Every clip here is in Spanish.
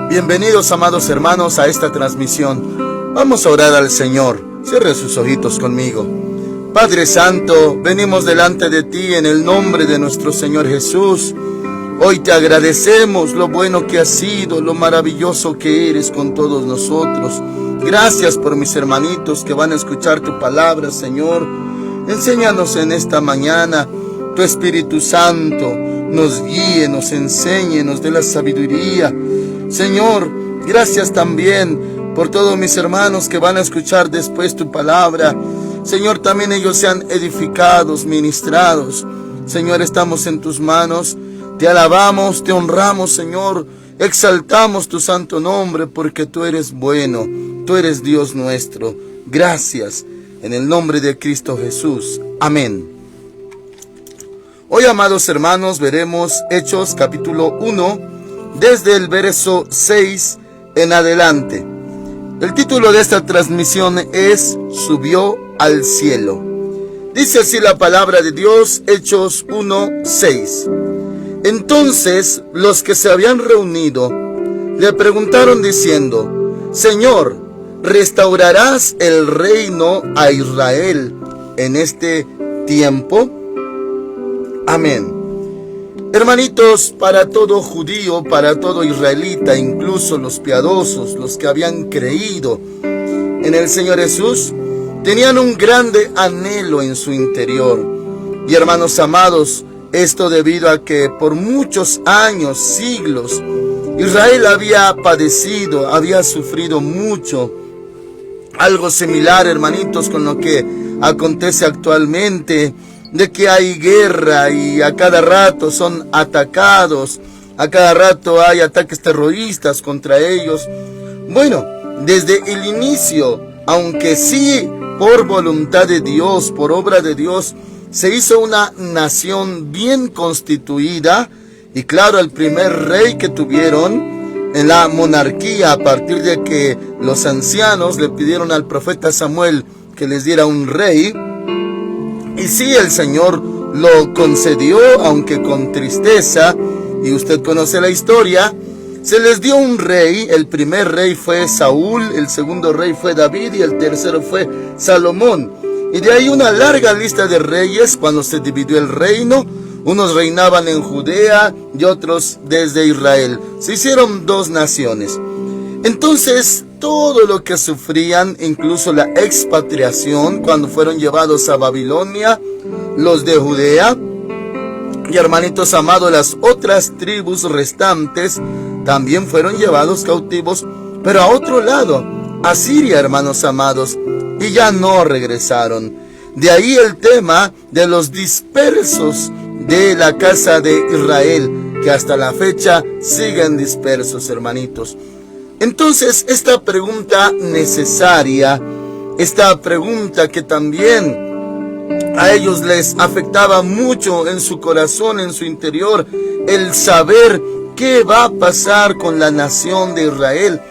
Bienvenidos, amados hermanos, a esta transmisión. Vamos a orar al Señor. Cierre sus ojitos conmigo. Padre Santo, venimos delante de ti en el nombre de nuestro Señor Jesús. Hoy te agradecemos lo bueno que has sido, lo maravilloso que eres con todos nosotros. Gracias por mis hermanitos que van a escuchar tu palabra, Señor. Enséñanos en esta mañana. Tu Espíritu Santo nos guíe, nos enseñe, nos dé la sabiduría. Señor, gracias también por todos mis hermanos que van a escuchar después tu palabra. Señor, también ellos sean edificados, ministrados. Señor, estamos en tus manos. Te alabamos, te honramos, Señor. Exaltamos tu santo nombre porque tú eres bueno. Tú eres Dios nuestro. Gracias. En el nombre de Cristo Jesús. Amén. Hoy, amados hermanos, veremos Hechos capítulo 1, desde el verso 6 en adelante. El título de esta transmisión es Subió al cielo. Dice así la palabra de Dios, Hechos 1, 6. Entonces los que se habían reunido le preguntaron diciendo: Señor, ¿restaurarás el reino a Israel en este tiempo? Amén. Hermanitos, para todo judío, para todo israelita, incluso los piadosos, los que habían creído en el Señor Jesús, tenían un grande anhelo en su interior. Y hermanos amados, esto debido a que por muchos años, siglos, Israel había padecido, había sufrido mucho. Algo similar, hermanitos, con lo que acontece actualmente, de que hay guerra y a cada rato son atacados, a cada rato hay ataques terroristas contra ellos. Bueno, desde el inicio, aunque sí por voluntad de Dios, por obra de Dios, se hizo una nación bien constituida. Y claro, el primer rey que tuvieron en la monarquía, a partir de que los ancianos le pidieron al profeta Samuel que les diera un rey, y sí, el Señor lo concedió, aunque con tristeza, y usted conoce la historia. Se les dio un rey. El primer rey fue Saúl, el segundo rey fue David y el tercero fue Salomón. Y de ahí una larga lista de reyes. Cuando se dividió el reino, unos reinaban en Judea y otros desde Israel. Se hicieron dos naciones. Entonces, todo lo que sufrían, incluso la expatriación, cuando fueron llevados a Babilonia, los de Judea, y hermanitos amados, las otras tribus restantes, también fueron llevados cautivos, pero a otro lado, a Siria, hermanos amados, y ya no regresaron. De ahí el tema de los dispersos de la casa de Israel, que hasta la fecha siguen dispersos, hermanitos. Entonces, esta pregunta necesaria, esta pregunta que también a ellos les afectaba mucho en su corazón, en su interior, el saber qué va a pasar con la nación de Israel.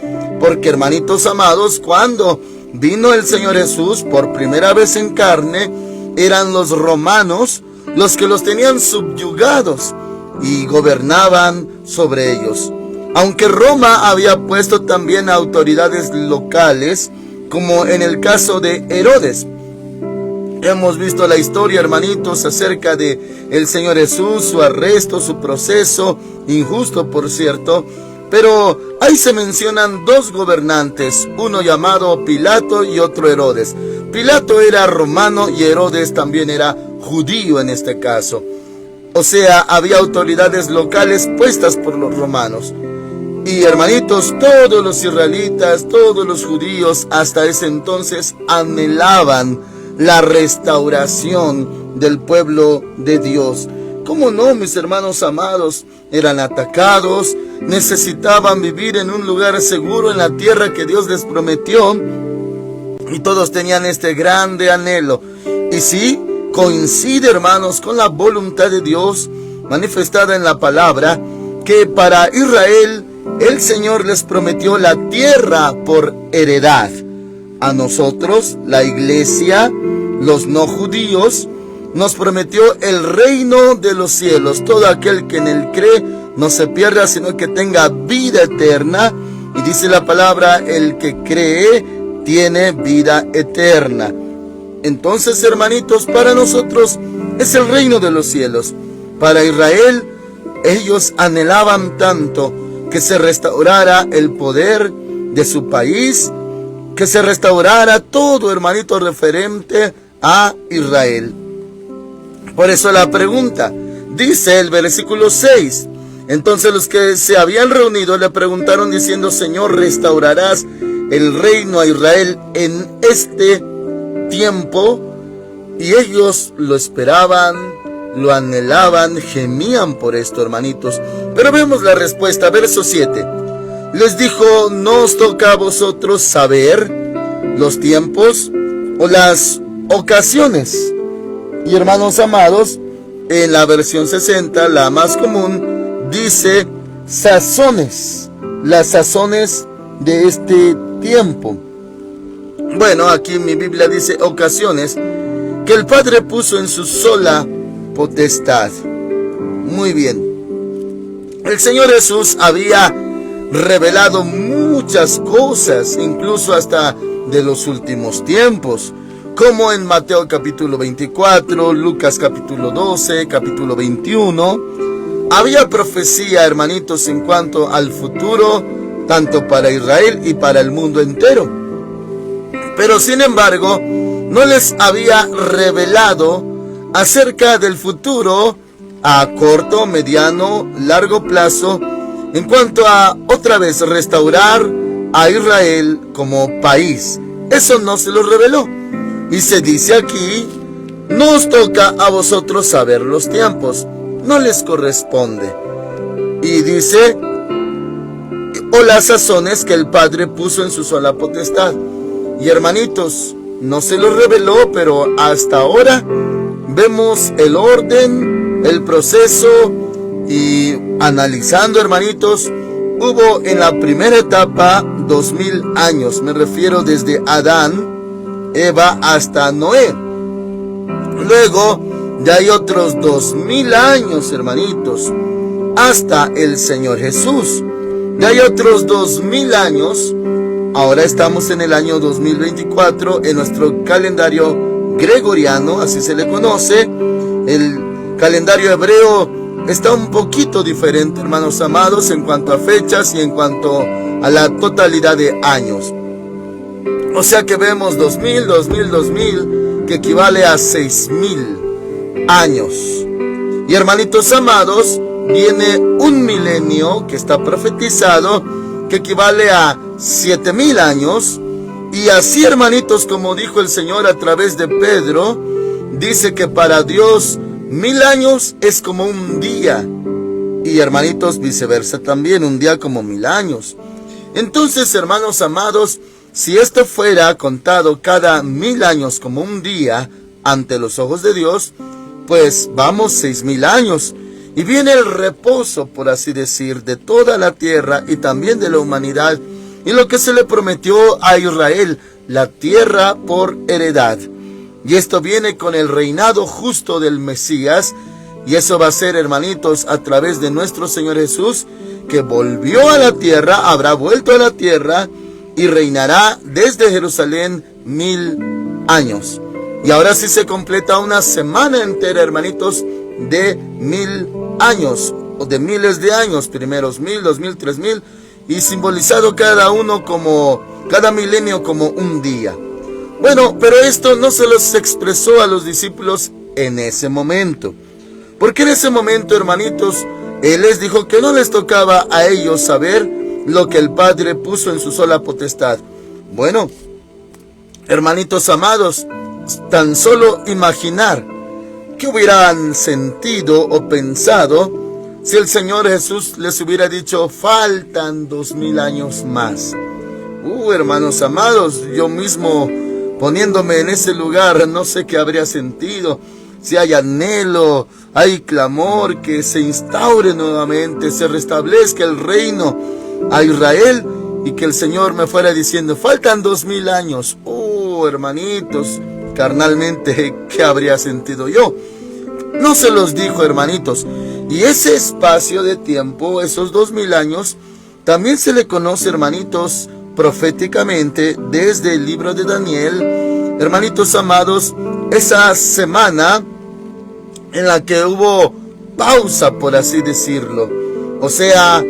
Porque, hermanitos amados, cuando vino el Señor Jesús por primera vez en carne, eran los romanos los que los tenían subyugados y gobernaban sobre ellos. Aunque Roma había puesto también autoridades locales, como en el caso de Herodes. Hemos visto la historia, hermanitos, acerca de el Señor Jesús, su arresto, su proceso, injusto por cierto. Pero ahí se mencionan dos gobernantes, uno llamado Pilato y otro Herodes. Pilato era romano y Herodes también era judío en este caso. O sea, había autoridades locales puestas por los romanos. Y hermanitos, todos los israelitas, todos los judíos hasta ese entonces anhelaban la restauración del pueblo de Dios. ¿Cómo no, mis hermanos amados? Eran atacados, necesitaban vivir en un lugar seguro en la tierra que Dios les prometió. Y todos tenían este grande anhelo. Y sí, coincide, hermanos, con la voluntad de Dios manifestada en la palabra, que para Israel el Señor les prometió la tierra por heredad. A nosotros, la iglesia, los no judíos, nos prometió el reino de los cielos. Todo aquel que en él cree no se pierda, sino que tenga vida eterna. dice la palabra, el que cree tiene vida eterna. Entonces, hermanitos, para nosotros es el reino de los cielos. Para Israel, ellos anhelaban tanto que se restaurara el poder de su país, que se restaurara todo, hermanito, referente a Israel. Por eso la pregunta, dice el versículo 6, entonces los que se habían reunido le preguntaron diciendo, Señor, ¿restaurarás el reino a Israel en este tiempo? Y ellos lo esperaban, lo anhelaban, gemían por esto, hermanitos. Pero vemos la respuesta, verso 7. Les dijo, ¿no os toca a vosotros saber los tiempos o las ocasiones? Y hermanos amados, en la versión 60, la más común, dice sazones, las sazones de este tiempo. Bueno, aquí en mi Biblia dice ocasiones que el Padre puso en su sola potestad. Muy bien. El Señor Jesús había revelado muchas cosas, incluso hasta de los últimos tiempos, como en Mateo capítulo 24, Lucas capítulo 12, capítulo 21. Había profecía, hermanitos, en cuanto al futuro, tanto para Israel y para el mundo entero. Pero sin embargo, no les había revelado acerca del futuro a corto, mediano, largo plazo, en cuanto a otra vez restaurar a Israel como país. Eso no se lo reveló. Y se dice aquí, no os toca a vosotros saber los tiempos, no les corresponde. Y dice, o las sazones que el Padre puso en su sola potestad. Y hermanitos, no se lo reveló, pero hasta ahora vemos el orden, el proceso, y analizando, hermanitos, hubo en la primera etapa 2000 años, me refiero desde Adán, Eva hasta Noé. Luego ya hay otros 2000 años, hermanitos, hasta el Señor Jesús. Ya hay otros 2000 años. Ahora estamos en el año 2024 en nuestro calendario gregoriano, así se le conoce. El calendario hebreo está un poquito diferente, hermanos amados, en cuanto a fechas y en cuanto a la totalidad de años. O sea que vemos 2000, que equivale a 6000 años. Y hermanitos amados, viene un milenio que está profetizado, que equivale a 7000 años. Y así, hermanitos, como dijo el Señor a través de Pedro, dice que para Dios 1000 años es como un día. Y hermanitos, viceversa también, un día como 1000 años. Entonces, hermanos amados, si esto fuera contado cada 1000 años como un día ante los ojos de Dios, pues vamos 6000 años. Y viene el reposo, por así decir, de toda la tierra y también de la humanidad, y lo que se le prometió a Israel, la tierra por heredad. Y esto viene con el reinado justo del Mesías, y eso va a ser, hermanitos, a través de nuestro Señor Jesús, que volvió a la tierra, habrá vuelto a la tierra, y reinará desde Jerusalén 1000 años. Y ahora sí se completa una semana entera, hermanitos, de 1000 años, o de miles de años, primeros 1000, 2000, 3000, y simbolizado cada uno como, cada milenio como un día. Bueno, pero esto no se los expresó a los discípulos en ese momento, porque en ese momento, hermanitos, Él les dijo que no les tocaba a ellos saber lo que el Padre puso en su sola potestad. Bueno, hermanitos amados, tan solo imaginar qué hubieran sentido o pensado si el Señor Jesús les hubiera dicho, faltan 2000 años más. Hermanos amados, yo mismo poniéndome en ese lugar, no sé qué habría sentido. Si hay anhelo, hay clamor, que se instaure nuevamente, se restablezca el reino a Israel, y que el Señor me fuera diciendo, faltan 2000 años. Hermanitos, carnalmente, ¿qué habría sentido yo? No se los dijo, hermanitos. Y ese espacio de tiempo, esos 2000 años, También se le conoce, hermanitos, proféticamente desde el libro de Daniel, hermanitos amados, esa semana en la que hubo pausa, por así decirlo. O sea,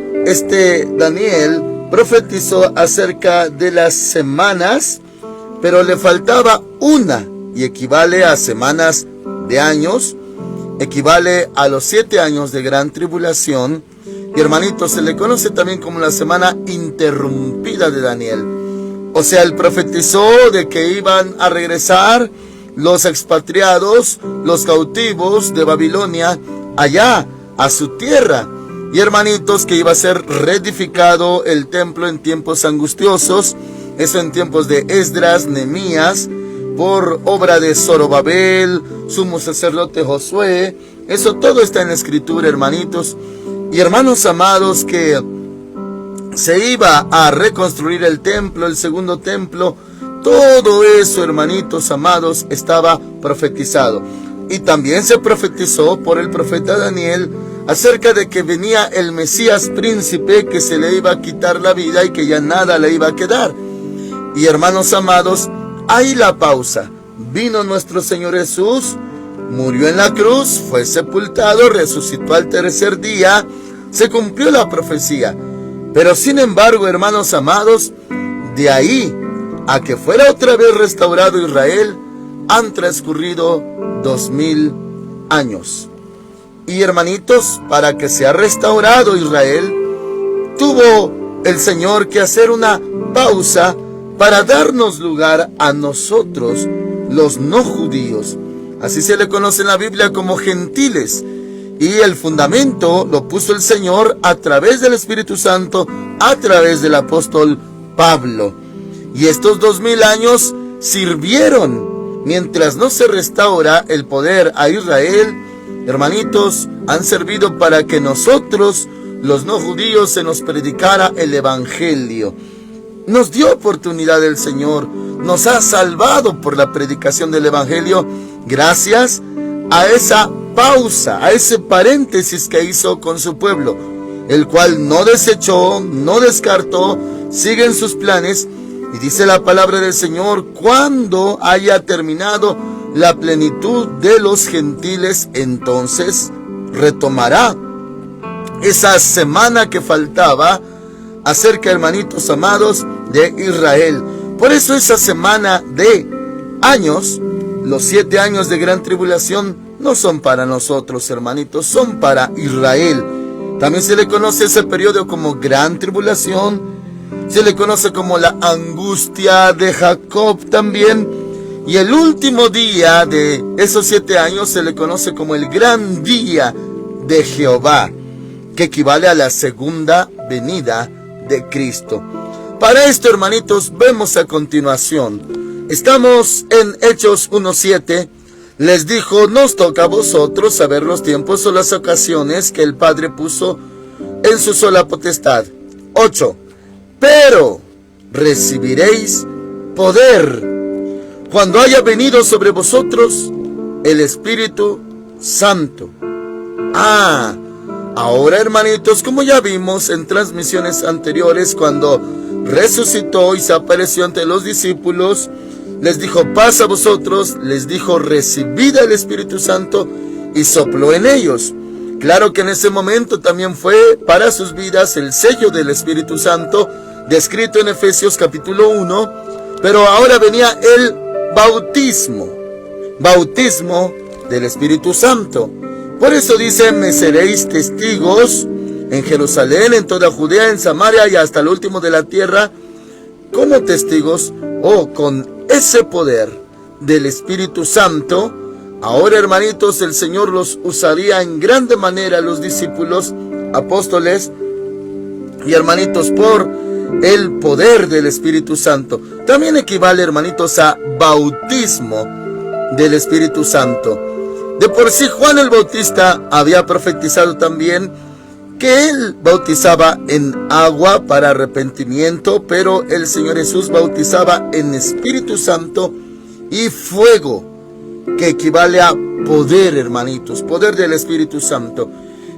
Daniel profetizó acerca de las semanas, pero le faltaba una, y equivale a semanas de años, equivale a los 7 años de gran tribulación. Y hermanitos, se le conoce también como la semana interrumpida de Daniel. O sea, él profetizó de que iban a regresar los expatriados, los cautivos de Babilonia, allá a su tierra. Y hermanitos, que iba a ser reedificado el templo en tiempos angustiosos, eso en tiempos de Esdras, Nehemías, por obra de Zorobabel, sumo sacerdote Josué. Eso todo está en la escritura, hermanitos. Y hermanos amados, que se iba a reconstruir el templo, el segundo templo. Todo eso, hermanitos amados, estaba profetizado. Y también se profetizó por el profeta Daniel acerca de que venía el Mesías príncipe, que se le iba a quitar la vida y que ya nada le iba a quedar. Y hermanos amados, ahí la pausa. Vino nuestro Señor Jesús, murió en la cruz, fue sepultado, resucitó al tercer día, se cumplió la profecía. Pero sin embargo, hermanos amados, de ahí a que fuera otra vez restaurado Israel, han transcurrido 2000 años. Y hermanitos, para que sea restaurado Israel, tuvo el Señor que hacer una pausa para darnos lugar a nosotros, los no judíos. Así se le conoce en la Biblia como gentiles. Y el fundamento lo puso el Señor a través del Espíritu Santo, a través del apóstol Pablo. Y estos 2000 años sirvieron, mientras no se restaura el poder a Israel, hermanitos, han servido para que nosotros, los no judíos, se nos predicara el Evangelio. Nos dio oportunidad el Señor, nos ha salvado por la predicación del Evangelio, gracias a esa pausa, a ese paréntesis que hizo con su pueblo, el cual no desechó, no descartó, sigue en sus planes. Y dice la palabra del Señor: cuando haya terminado la plenitud de los gentiles, entonces retomará esa semana que faltaba acerca, hermanitos amados, de Israel. Por eso esa semana de años, los 7 años de gran tribulación, no son para nosotros, hermanitos, son para Israel. También se le conoce ese periodo como gran tribulación, se le conoce como la angustia de Jacob también. Y el último día de esos 7 años se le conoce como el gran día de Jehová, que equivale a la segunda venida de Cristo. Para esto, hermanitos, vemos a continuación. Estamos en Hechos 1:7. Les dijo: nos toca a vosotros saber los tiempos o las ocasiones que el Padre puso en su sola potestad. 8. Pero recibiréis poder cuando haya venido sobre vosotros el Espíritu Santo. Ahora, hermanitos, como ya vimos en transmisiones anteriores, cuando resucitó y se apareció ante los discípulos, les dijo: paz a vosotros, les dijo: recibid el Espíritu Santo, y sopló en ellos. Claro que en ese momento también fue para sus vidas el sello del Espíritu Santo, descrito en Efesios capítulo 1, pero ahora venía el bautismo del Espíritu Santo. Por eso dice: me seréis testigos en Jerusalén, en toda Judea, en Samaria y hasta el último de la tierra. Como testigos, con ese poder del Espíritu Santo. Ahora, hermanitos, el Señor los usaría en grande manera, los discípulos, apóstoles y hermanitos, por el poder del Espíritu Santo. También equivale, hermanitos, a bautismo del Espíritu Santo. De por sí, Juan el Bautista había profetizado también que él bautizaba en agua para arrepentimiento, pero el Señor Jesús bautizaba en Espíritu Santo y fuego, que equivale a poder, hermanitos, poder del Espíritu Santo.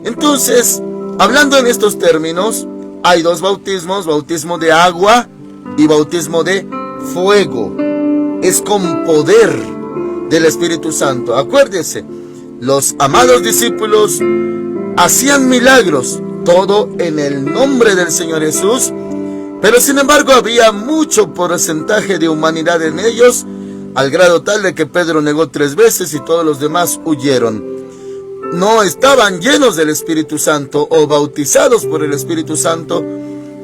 Entonces, hablando en estos términos, hay dos bautismos, bautismo de agua y bautismo de fuego. Es con poder del Espíritu Santo. Acuérdese, los amados discípulos hacían milagros, todo en el nombre del Señor Jesús, pero sin embargo había mucho porcentaje de humanidad en ellos, al grado tal de que Pedro negó 3 veces y todos los demás huyeron. No estaban llenos del Espíritu Santo o bautizados por el Espíritu Santo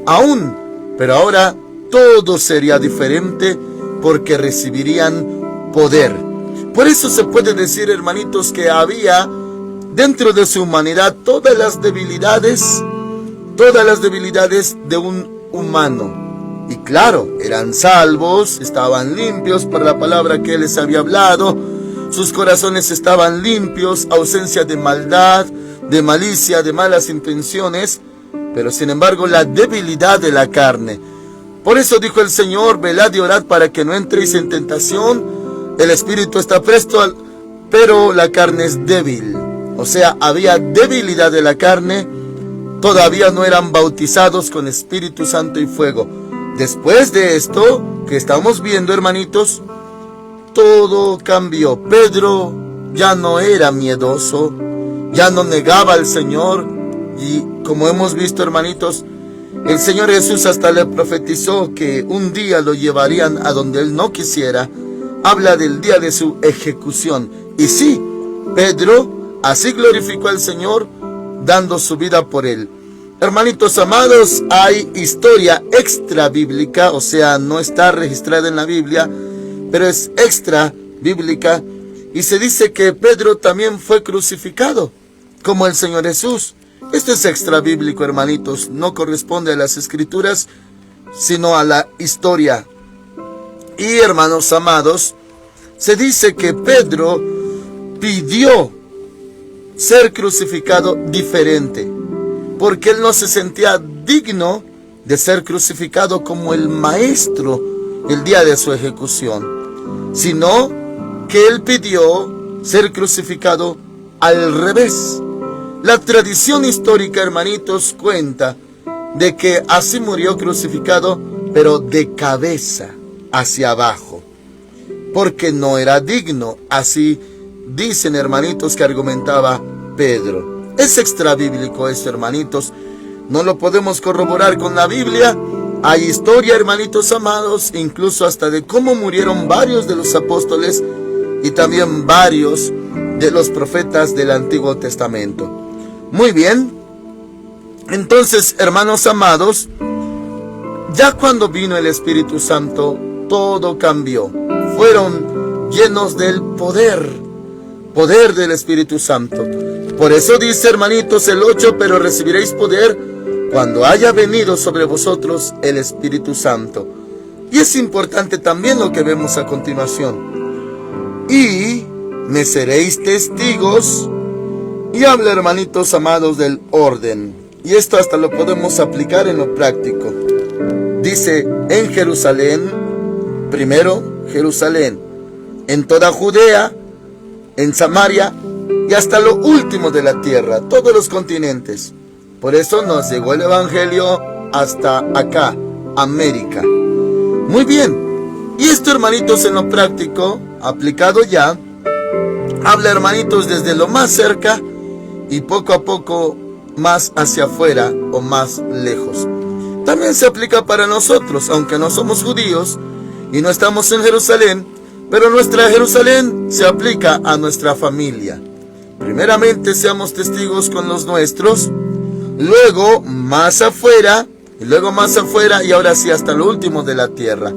aún, pero ahora todo sería diferente porque recibirían poder. Por eso se puede decir, hermanitos, que había dentro de su humanidad todas las debilidades de un humano. Y claro, eran salvos, estaban limpios por la palabra que Él les había hablado, sus corazones estaban limpios, ausencia de maldad, de malicia, de malas intenciones, pero sin embargo la debilidad de la carne. Por eso dijo el Señor, velad y orad para que no entréis en tentación. El espíritu está presto, pero la carne es débil. O sea, había debilidad de la carne. Todavía no eran bautizados con Espíritu Santo y fuego. Después de esto que estamos viendo, hermanitos, todo cambió. Pedro ya no era miedoso, ya no negaba al Señor. Y como hemos visto, hermanitos, el Señor Jesús hasta le profetizó que un día lo llevarían a donde Él no quisiera. Habla del día de su ejecución. Y sí, Pedro así glorificó al Señor, dando su vida por Él. Hermanitos amados, hay historia extra bíblica, o sea, no está registrada en la Biblia, pero es extra bíblica. Y se dice que Pedro también fue crucificado, como el Señor Jesús. Esto es extra bíblico, hermanitos, no corresponde a las Escrituras, sino a la historia. Y hermanos amados, se dice que Pedro pidió ser crucificado diferente, porque él no se sentía digno de ser crucificado como el maestro el día de su ejecución, sino que él pidió ser crucificado al revés. La tradición histórica, hermanitos, cuenta de que así murió crucificado, pero de cabeza hacia abajo, porque no era digno. Así dicen, hermanitos, que argumentaba Pedro. Es extra bíblico esto, hermanitos. No lo podemos corroborar con la Biblia. Hay historia, hermanitos amados, incluso hasta de cómo murieron varios de los apóstoles y también varios de los profetas del Antiguo Testamento. Muy bien. Entonces, hermanos amados, ya cuando vino el Espíritu Santo, todo cambió. Fueron llenos del poder del Espíritu Santo. Por eso dice, hermanitos, el 8, pero recibiréis poder cuando haya venido sobre vosotros el Espíritu Santo. Y es importante también lo que vemos a continuación. Y me seréis testigos. Y habla, hermanitos amados, del orden. Y esto hasta lo podemos aplicar en lo práctico. Dice, en Jerusalén, primero Jerusalén, en toda Judea, en Samaria y hasta lo último de la tierra, todos los continentes. Por eso nos llegó el Evangelio hasta acá, América. Muy bien. Y esto, hermanitos, en lo práctico, aplicado ya, habla, hermanitos, desde lo más cerca y poco a poco más hacia afuera o más lejos. También se aplica para nosotros, aunque no somos judíos y no estamos en Jerusalén, pero nuestra Jerusalén se aplica a nuestra familia. Primeramente seamos testigos con los nuestros, luego más afuera, y luego más afuera, y ahora sí hasta lo último de la tierra.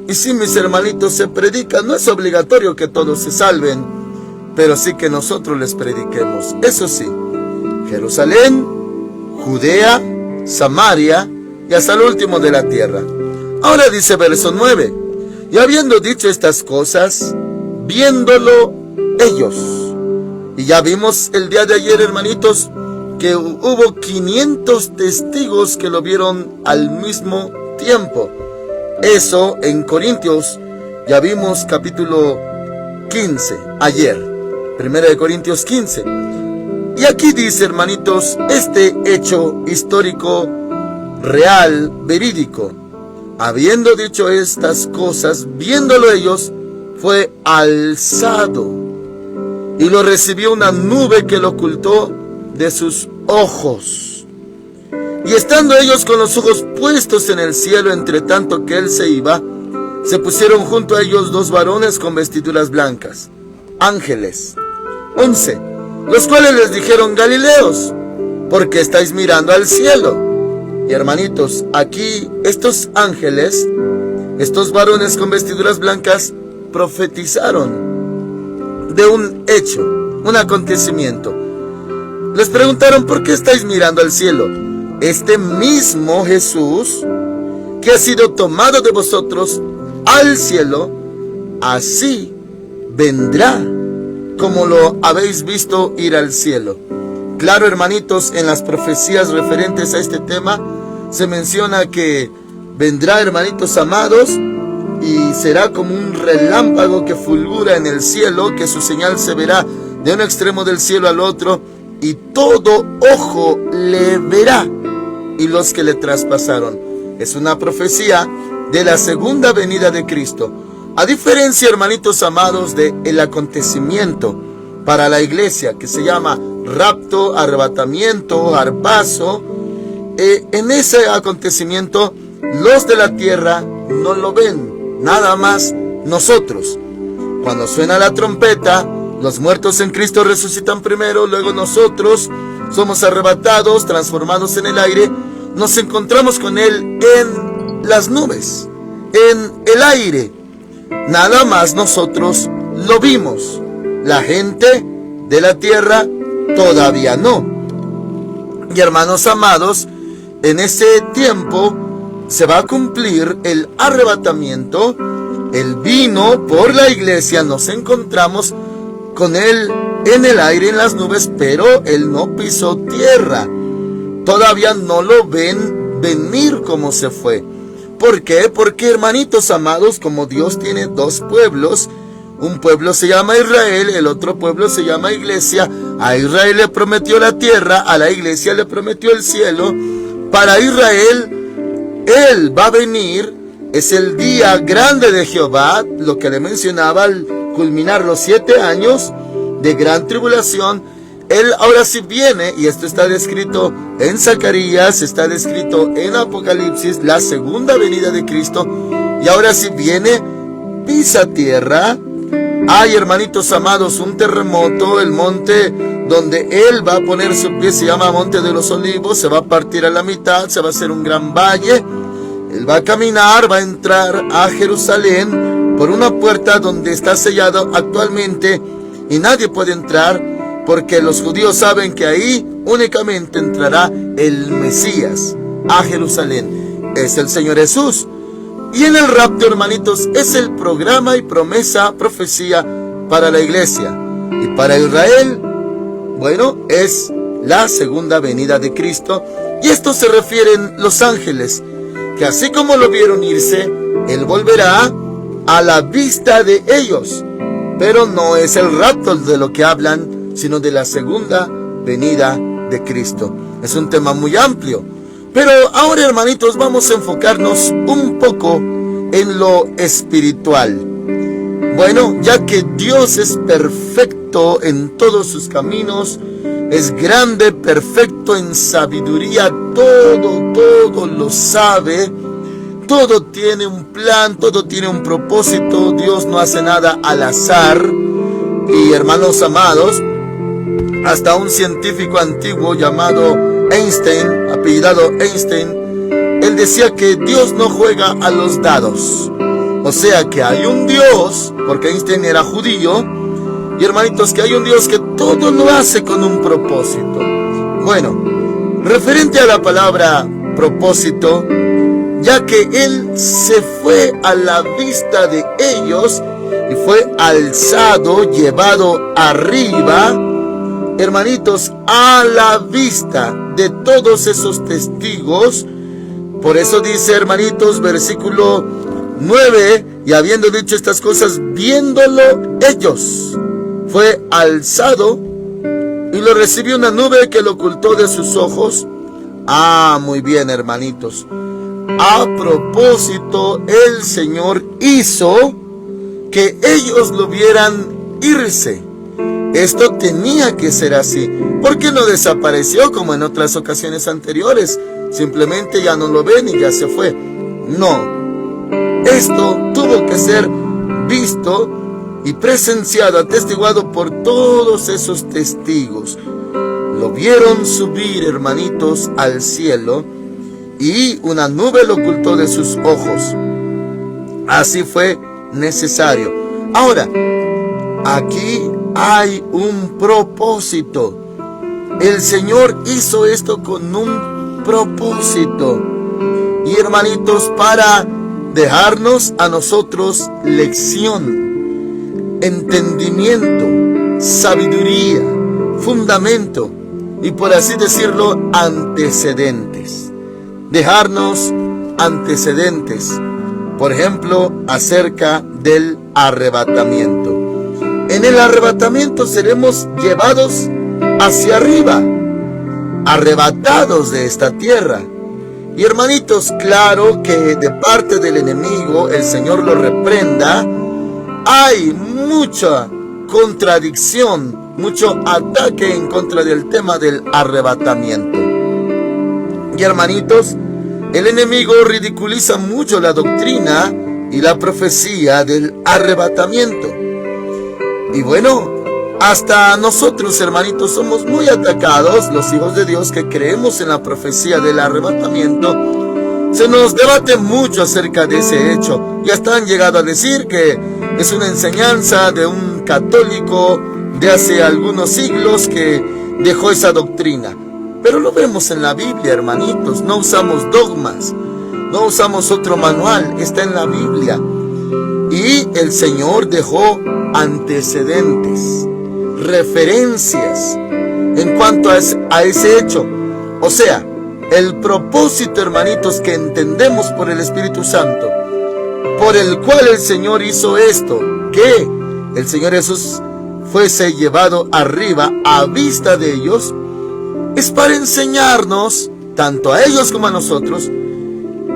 Y si, mis hermanitos, se predica, no es obligatorio que todos se salven, pero sí que nosotros les prediquemos. Eso sí, Jerusalén, Judea, Samaria y hasta lo último de la tierra. Ahora dice verso 9, y habiendo dicho estas cosas, viéndolo ellos. Y ya vimos el día de ayer, hermanitos, que hubo 500 testigos que lo vieron al mismo tiempo. Eso en Corintios, ya vimos capítulo 15, ayer, 1 de Corintios 15. Y aquí dice, hermanitos, este hecho histórico real, verídico. Habiendo dicho estas cosas, viéndolo ellos, fue alzado, y lo recibió una nube que lo ocultó de sus ojos. Y estando ellos con los ojos puestos en el cielo, entre tanto que él se iba, se pusieron junto a ellos 2 varones con vestiduras blancas, ángeles. 11. Los cuales les dijeron: Galileos, ¿por qué estáis mirando al cielo? Y hermanitos, aquí estos ángeles, estos varones con vestiduras blancas, profetizaron de un hecho, un acontecimiento. Les preguntaron: ¿por qué estáis mirando al cielo? Este mismo Jesús, que ha sido tomado de vosotros al cielo, así vendrá como lo habéis visto ir al cielo. Claro, hermanitos, en las profecías referentes a este tema se menciona que vendrá, hermanitos amados, y será como un relámpago que fulgura en el cielo, que su señal se verá de un extremo del cielo al otro, y todo ojo le verá, y los que le traspasaron. Es una profecía de la segunda venida de Cristo. A diferencia, hermanitos amados, del acontecimiento para la iglesia que se llama rapto, arrebatamiento, arpazo, en ese acontecimiento los de la tierra no lo ven, nada más nosotros. Cuando suena la trompeta, los muertos en Cristo resucitan primero, luego nosotros somos arrebatados, transformados en el aire, nos encontramos con Él en las nubes, en el aire. Nada más nosotros lo vimos. La gente de la tierra todavía no. Y hermanos amados, en ese tiempo se va a cumplir el arrebatamiento. Él vino por la iglesia, nos encontramos con Él en el aire, en las nubes, pero Él no pisó tierra. Todavía no lo ven venir como se fue. ¿Por qué? Porque, hermanitos amados, como Dios tiene 2 pueblos, un pueblo se llama Israel, el otro pueblo se llama iglesia. A Israel le prometió la tierra, a la iglesia le prometió el cielo. Para Israel, Él va a venir, es el día grande de Jehová, lo que le mencionaba al culminar los 7 años de gran tribulación. Él ahora sí viene, y esto está descrito en Zacarías, está descrito en Apocalipsis, la segunda venida de Cristo, y ahora sí viene, pisa tierra. Hay, hermanitos amados, un terremoto, el monte donde Él va a poner su pie se llama Monte de los Olivos, se va a partir a la mitad, se va a hacer un gran valle. Él va a caminar, va a entrar a Jerusalén por una puerta donde está sellado actualmente y nadie puede entrar, porque los judíos saben que ahí únicamente entrará el Mesías a Jerusalén. Es el Señor Jesús. Y en el rapto, hermanitos, es el programa y promesa, profecía para la iglesia. Y para Israel, bueno, es la segunda venida de Cristo. Y esto se refieren los ángeles, que así como lo vieron irse, Él volverá a la vista de ellos. Pero no es el rapto de lo que hablan, sino de la segunda venida de Cristo. Es un tema muy amplio. Pero ahora, hermanitos, vamos a enfocarnos un poco en lo espiritual. Bueno, ya que Dios es perfecto en todos sus caminos, es grande, perfecto en sabiduría, todo lo sabe, todo tiene un plan, todo tiene un propósito. Dios no hace nada al azar. Y hermanos amados, hasta un científico antiguo llamado Einstein, apellidado Einstein, él decía que Dios no juega a los dados. O sea que hay un Dios, porque Einstein era judío, y hermanitos, que hay un Dios que todo lo hace con un propósito. Bueno, referente a la palabra propósito, ya que Él se fue a la vista de ellos y fue alzado, llevado arriba, hermanitos, a la vista de todos esos testigos. Por eso dice, hermanitos, versículo 9, y habiendo dicho estas cosas, viéndolo ellos, fue alzado, y lo recibió una nube que lo ocultó de sus ojos. Muy bien, hermanitos. A propósito, el Señor hizo que ellos lo vieran irse. Esto tenía que ser así. ¿Por qué no desapareció como en otras ocasiones anteriores? Simplemente ya no lo ven y ya se fue. No. Esto tuvo que ser visto y presenciado, atestiguado por todos esos testigos. Lo vieron subir, hermanitos, al cielo, y una nube lo ocultó de sus ojos. Así fue necesario. Ahora, aquí hay un propósito. El Señor hizo esto con un propósito. Y hermanitos, para dejarnos a nosotros lección, entendimiento, sabiduría, fundamento y, por así decirlo, antecedentes. Dejarnos antecedentes, por ejemplo, acerca del arrebatamiento. En el arrebatamiento seremos llevados hacia arriba, arrebatados de esta tierra. Y hermanitos, claro que de parte del enemigo el Señor lo reprenda. Hay mucha contradicción, mucho ataque en contra del tema del arrebatamiento. Y hermanitos, el enemigo ridiculiza mucho la doctrina y la profecía del arrebatamiento. Y bueno, hasta nosotros, hermanitos, somos muy atacados, los hijos de Dios que creemos en la profecía del arrebatamiento. Se nos debate mucho acerca de ese hecho. Y hasta han llegado a decir que es una enseñanza de un católico de hace algunos siglos que dejó esa doctrina. Pero lo vemos en la Biblia, hermanitos. No usamos dogmas, no usamos otro manual, está en la Biblia. Y el Señor dejó antecedentes, referencias en cuanto a ese hecho. O sea, el propósito, hermanitos, que entendemos por el Espíritu Santo, por el cual el Señor hizo esto, que el Señor Jesús fuese llevado arriba a vista de ellos, es para enseñarnos, tanto a ellos como a nosotros,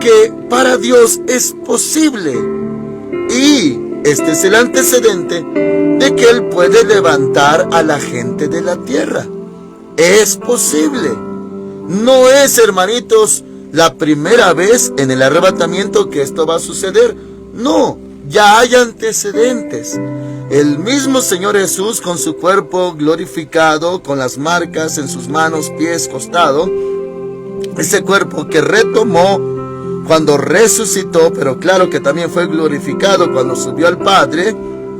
que para Dios es posible. Y este es el antecedente de que Él puede levantar a la gente de la tierra. Es posible. No es, hermanitos, la primera vez en el arrebatamiento que esto va a suceder. No, ya hay antecedentes. El mismo Señor Jesús, con su cuerpo glorificado, con las marcas en sus manos, pies, costado, ese cuerpo que retomó cuando resucitó, pero claro que también fue glorificado cuando subió al Padre.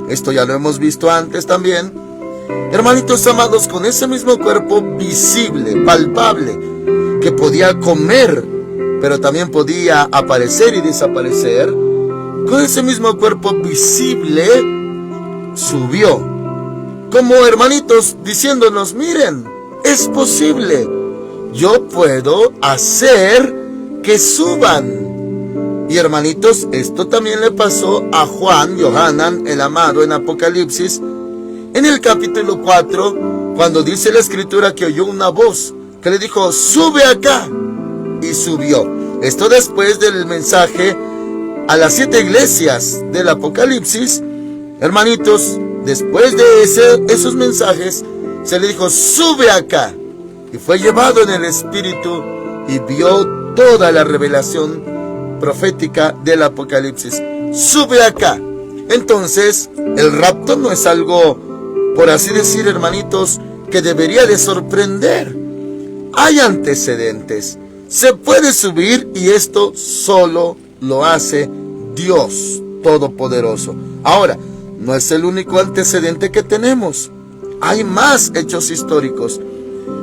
Esto ya lo hemos visto antes también. Hermanitos amados, con ese mismo cuerpo visible, palpable, que podía comer, pero también podía aparecer y desaparecer, con ese mismo cuerpo visible, subió. Como, hermanitos, diciéndonos, miren, es posible. Yo puedo hacer que suban. Y hermanitos, esto también le pasó a Juan, Yohanan, el amado, en Apocalipsis, en el capítulo 4, cuando dice la Escritura que oyó una voz que le dijo, sube acá, y subió. Esto después del mensaje a las 7 iglesias del Apocalipsis. Hermanitos, después de esos mensajes, se le dijo, sube acá, y fue llevado en el Espíritu y vio toda la revelación profética del Apocalipsis. Sube acá. Entonces, el rapto no es algo, por así decir, hermanitos, que debería de sorprender. Hay antecedentes. Se puede subir, y esto solo lo hace Dios Todopoderoso. Ahora, no es el único antecedente que tenemos. Hay más hechos históricos.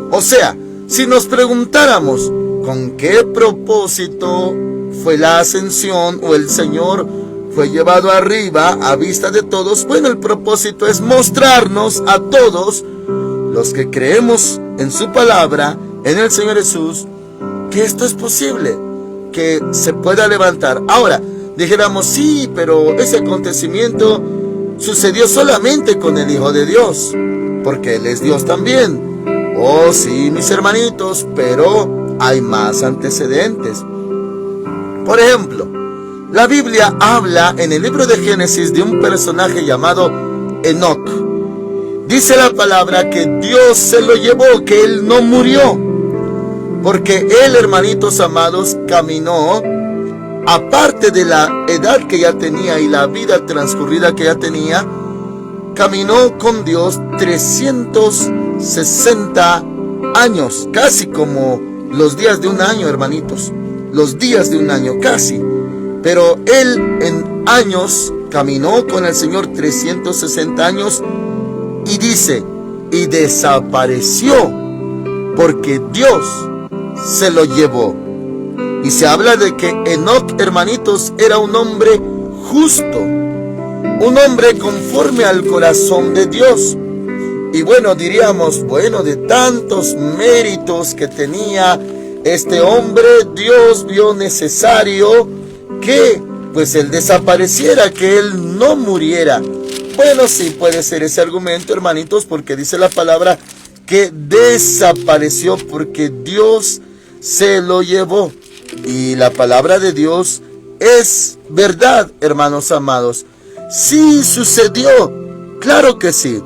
O sea, si nos preguntáramos con qué propósito fue la ascensión o el Señor fue llevado arriba a vista de todos, bueno, el propósito es mostrarnos a todos los que creemos en su palabra, en el Señor Jesús, que esto es posible, que se pueda levantar. Ahora, dijéramos, sí, pero ese acontecimiento sucedió solamente con el Hijo de Dios, porque Él es Dios también. Oh, sí, mis hermanitos, pero hay más antecedentes. Por ejemplo, la Biblia habla en el libro de Génesis de un personaje llamado Enoc. Dice la palabra que Dios se lo llevó, que él no murió, porque él, hermanitos amados, caminó, aparte de la edad que ya tenía y la vida transcurrida que ya tenía, caminó con Dios 360 años, casi como los días de un año, hermanitos, los días de un año, casi. Pero él en años caminó con el Señor 360 años y dice, y desapareció porque Dios se lo llevó. Y se habla de que Enoc, hermanitos, era un hombre justo, un hombre conforme al corazón de Dios. Y bueno, diríamos, bueno, de tantos méritos que tenía este hombre, Dios vio necesario que pues él desapareciera, que él no muriera. Bueno, sí puede ser ese argumento, hermanitos, porque dice la palabra que desapareció porque Dios se lo llevó. Y la palabra de Dios es verdad, hermanos amados. Sí sucedió, claro que sí.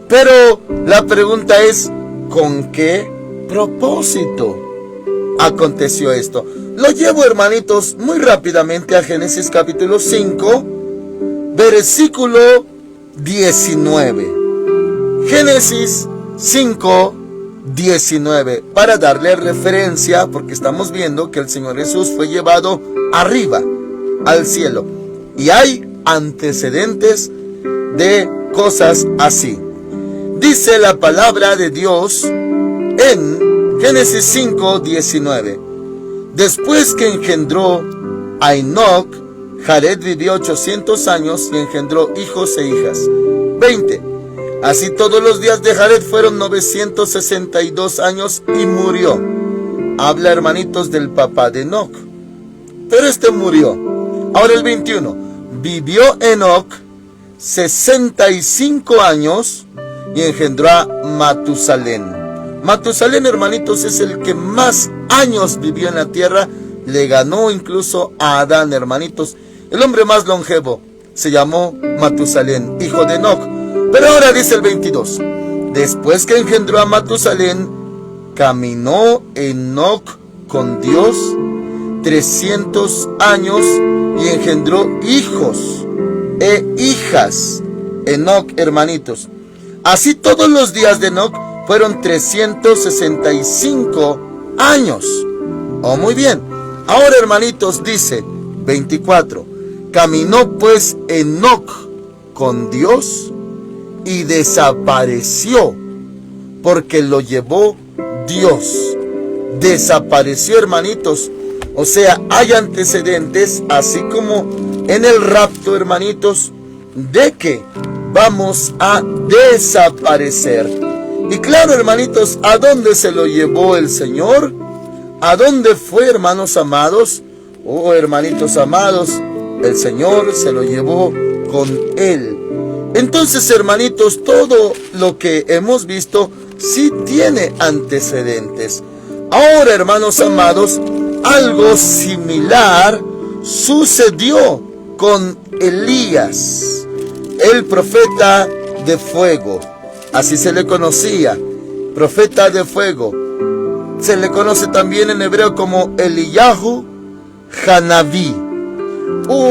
Pero la pregunta es, ¿con qué propósito aconteció esto? Lo llevo, hermanitos, muy rápidamente a Génesis capítulo 5, versículo 19. Génesis 5, 19. Para darle referencia, porque estamos viendo que el Señor Jesús fue llevado arriba, al cielo. Y hay antecedentes de cosas así. Dice la palabra de Dios en Génesis 5, 19. Después que engendró a Enoc, Jared vivió 800 años y engendró hijos e hijas. 20. Así todos los días de Jared fueron 962 años y murió. Habla, hermanitos, del papá de Enoc. Pero este murió. Ahora el 21. Vivió Enoc 65 años y engendró a Matusalén. Matusalén, hermanitos, es el que más años vivió en la tierra. Le ganó incluso a Adán, hermanitos. El hombre más longevo se llamó Matusalén, hijo de Enoc. Pero ahora dice el 22. Después que engendró a Matusalén, caminó Enoc con Dios 300 años y engendró hijos e hijas. Enoc, hermanitos. Así todos los días de Enoc fueron 365 años. Oh, muy bien. Ahora, hermanitos, dice 24. Caminó pues Enoc con Dios y desapareció porque lo llevó Dios. Desapareció, hermanitos. O sea, hay antecedentes, así como en el rapto, hermanitos, de que vamos a desaparecer. Y claro, hermanitos, ¿a dónde se lo llevó el Señor? ¿A dónde fue, hermanos amados? Oh, hermanitos amados, el Señor se lo llevó con Él. Entonces, hermanitos, todo lo que hemos visto sí tiene antecedentes. Ahora, hermanos amados, algo similar sucedió con Elías, el profeta de fuego. Así se le conocía, profeta de fuego. Se le conoce también en hebreo como Eliyahu Hanabí.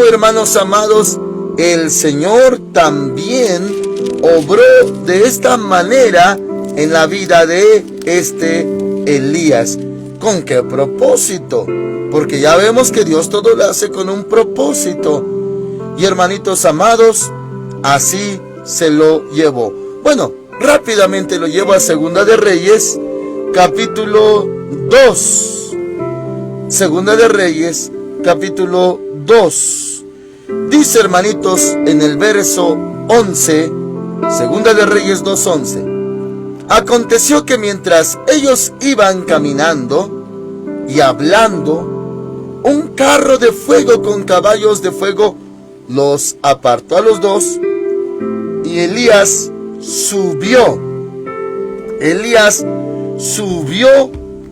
Hermanos amados, el Señor también obró de esta manera en la vida de este Elías. ¿Con qué propósito? Porque ya vemos que Dios todo lo hace con un propósito. Y hermanitos amados, así se lo llevó. Bueno, rápidamente lo llevo a Segunda de Reyes, capítulo 2. Segunda de Reyes, capítulo 2. Dice, hermanitos, en el verso 11, Segunda de Reyes 2:11. Aconteció que mientras ellos iban caminando y hablando, un carro de fuego con caballos de fuego los apartó a los dos, y Elías subió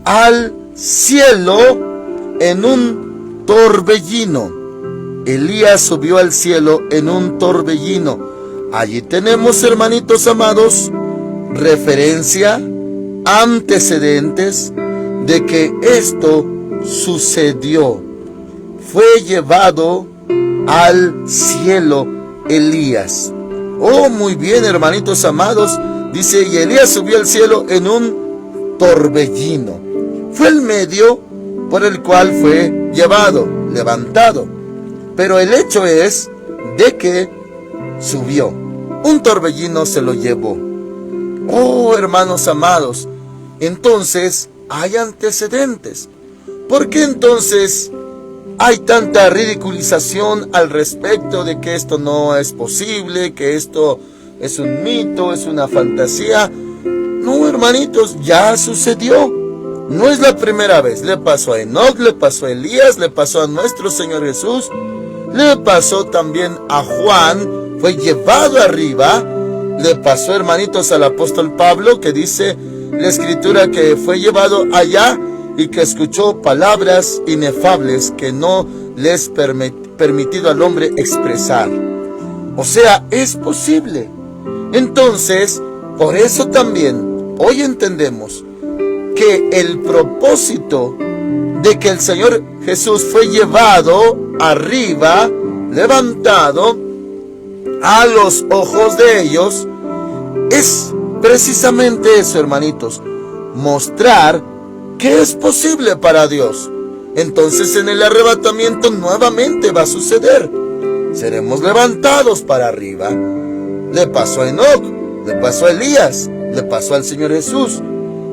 al cielo en un torbellino. Elías subió al cielo en un torbellino. Allí tenemos, hermanitos amados, referencia, antecedentes de que esto sucedió. Fue llevado al cielo Elías. Oh, muy bien, hermanitos amados. Dice, y Elías subió al cielo en un torbellino. Fue el medio por el cual fue llevado, levantado. Pero el hecho es de que subió. Un torbellino se lo llevó. Oh, hermanos amados, entonces hay antecedentes. ¿Por qué entonces hay tanta ridiculización al respecto de que esto no es posible, que esto es un mito, es una fantasía? No, hermanitos, ya sucedió. No es la primera vez. Le pasó a Enoc, le pasó a Elías, le pasó a nuestro Señor Jesús, le pasó también a Juan, fue llevado arriba. Le pasó, hermanitos, al apóstol Pablo, que dice la escritura que fue llevado allá y que escuchó palabras inefables que no les permitido al hombre expresar. O sea, es posible. Entonces, por eso también hoy entendemos que el propósito de que el Señor Jesús fue llevado arriba, levantado a los ojos de ellos, es precisamente eso, hermanitos, mostrar que es posible para Dios. Entonces en el arrebatamiento nuevamente va a suceder. Seremos levantados para arriba. Le pasó a Enoc, le pasó a Elías, le pasó al Señor Jesús.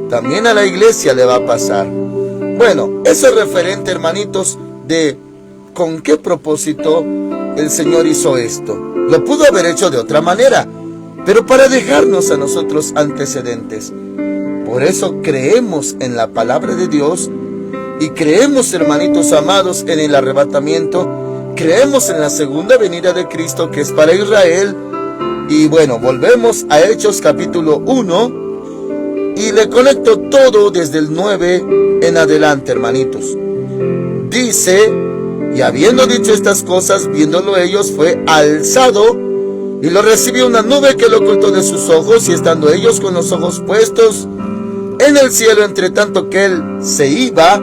También a la iglesia le va a pasar. Bueno, eso es referente, hermanitos, de con qué propósito el Señor hizo esto. Lo pudo haber hecho de otra manera, pero para dejarnos a nosotros antecedentes. Por eso creemos en la palabra de Dios y creemos, hermanitos amados, en el arrebatamiento. Creemos en la segunda venida de Cristo, que es para Israel. Y bueno, volvemos a Hechos capítulo 1 y le conecto todo desde el 9 en adelante, hermanitos. Dice, y habiendo dicho estas cosas, viéndolo ellos, fue alzado y lo recibió una nube que lo ocultó de sus ojos, y estando ellos con los ojos puestos en el cielo, entre tanto que él se iba,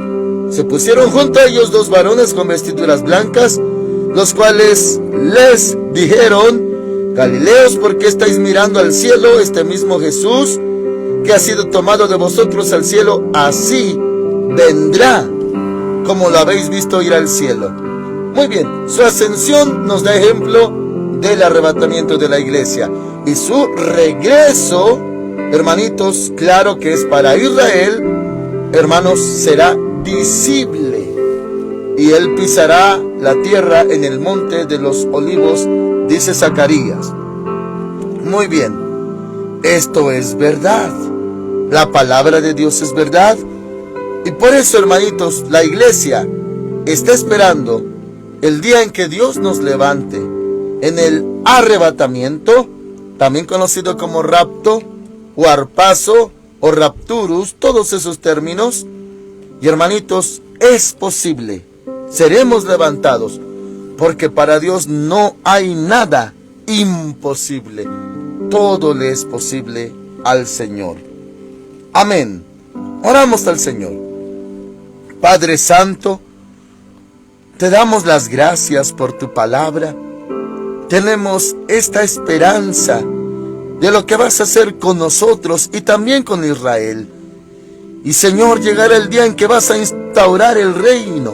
se pusieron junto a ellos dos varones con vestiduras blancas, los cuales les dijeron: Galileos, ¿por qué estáis mirando al cielo? Este mismo Jesús que ha sido tomado de vosotros al cielo, así vendrá como lo habéis visto ir al cielo. Muy bien, su ascensión nos da ejemplo del arrebatamiento de la iglesia, y su regreso, hermanitos, claro que es para Israel, hermanos, será visible, y él pisará la tierra en el monte de los olivos, dice Zacarías. Muy bien, esto es verdad. La palabra de Dios es verdad. Y por eso, hermanitos, la iglesia está esperando el día en que Dios nos levante en el arrebatamiento, también conocido como rapto, o arpazo, o rapturus, todos esos términos. Y hermanitos, es posible. Seremos levantados, porque para Dios no hay nada imposible. Todo le es posible al Señor. Amén. Oramos al Señor. Padre Santo, te damos las gracias por tu palabra. Tenemos esta esperanza de lo que vas a hacer con nosotros y también con Israel. Y Señor, llegará el día en que vas a instaurar el reino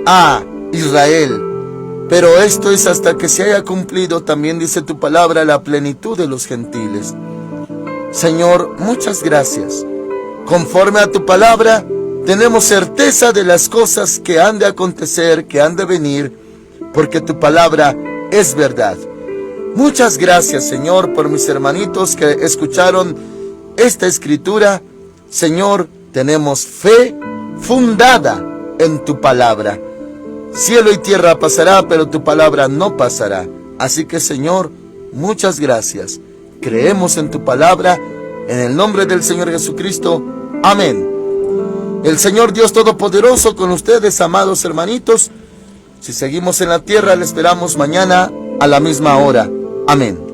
a Israel. Pero esto es hasta que se haya cumplido, también dice tu palabra, la plenitud de los gentiles. Señor, muchas gracias. Conforme a tu palabra, tenemos certeza de las cosas que han de acontecer, que han de venir, porque tu palabra es verdad. Muchas gracias, Señor, por mis hermanitos que escucharon esta escritura. Señor, tenemos fe fundada en tu palabra. Cielo y tierra pasará, pero tu palabra no pasará. Así que, Señor, muchas gracias. Creemos en tu palabra, en el nombre del Señor Jesucristo. Amén. El Señor Dios Todopoderoso con ustedes, amados hermanitos. Si seguimos en la tierra, le esperamos mañana a la misma hora. Amén.